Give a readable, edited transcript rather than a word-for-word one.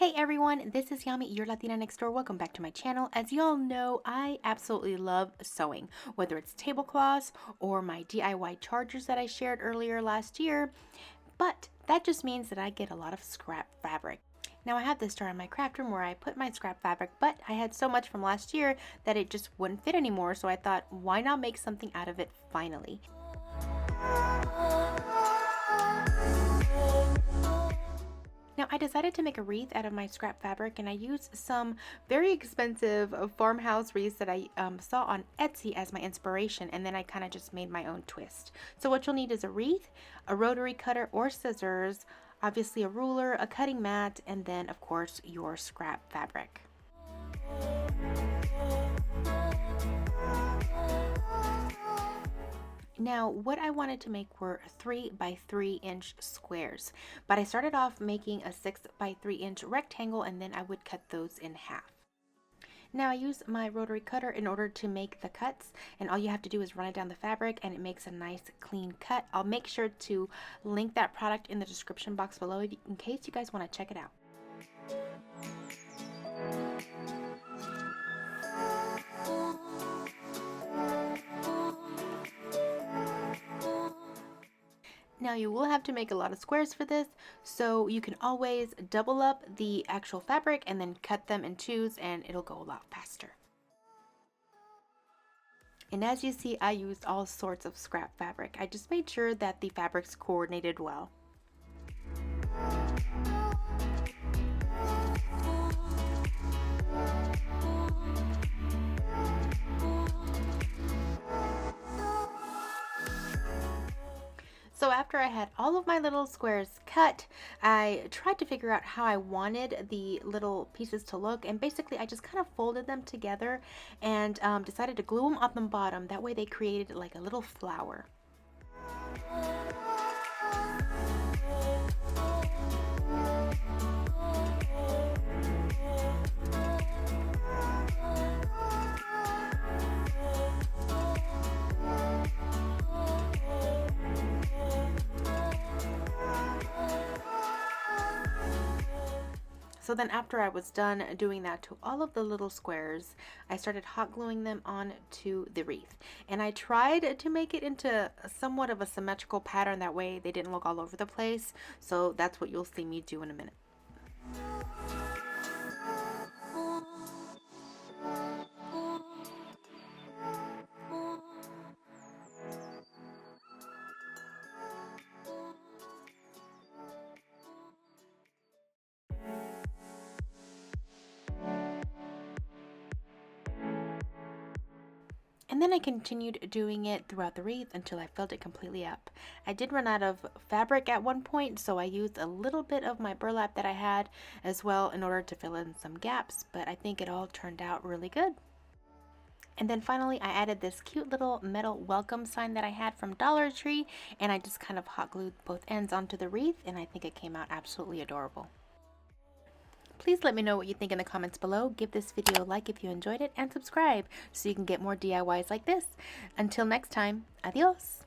Hey everyone, this is Yami, your Latina next door. Welcome back to my channel. As you all know, I absolutely love sewing, whether it's tablecloths or my DIY chargers that I shared earlier last year, but that just means that I get a lot of scrap fabric. Now I have this jar in my craft room where I put my scrap fabric, but I had so much from last year that it just wouldn't fit anymore, so I thought, why not make something out of it finally? Now I decided to make a wreath out of my scrap fabric, and I used some very expensive farmhouse wreaths that I saw on Etsy as my inspiration, and then I kind of just made my own twist. So what you'll need is a wreath, a rotary cutter or scissors, obviously a ruler, a cutting mat, and then of course your scrap fabric. Now, what I wanted to make were 3 by 3 inch squares, but I started off making a 6 by 3 inch rectangle, and then I would cut those in half. Now I use my rotary cutter in order to make the cuts, and all you have to do is run it down the fabric and it makes a nice clean cut. I'll make sure to link that product in the description box below in case you guys want to check it out. Now you will have to make a lot of squares for this, so you can always double up the actual fabric and then cut them in twos and it'll go a lot faster. And as you see, I used all sorts of scrap fabric. I just made sure that the fabrics coordinated well. So after I had all of my little squares cut, I tried to figure out how I wanted the little pieces to look, and basically I just kind of folded them together and decided to glue them on the bottom. That way they created like a little flower. So then after I was done doing that to all of the little squares, I started hot gluing them onto the wreath. And I tried to make it into somewhat of a symmetrical pattern, that way they didn't look all over the place. So that's what you'll see me do in a minute. And then I continued doing it throughout the wreath until I filled it completely up. I did run out of fabric at one point, so I used a little bit of my burlap that I had as well in order to fill in some gaps, but I think it all turned out really good. And then finally I added this cute little metal welcome sign that I had from Dollar Tree, and I just kind of hot glued both ends onto the wreath, and I think it came out absolutely adorable. Please let me know what you think in the comments below. Give this video a like if you enjoyed it, and subscribe so you can get more DIYs like this. Until next time, adios!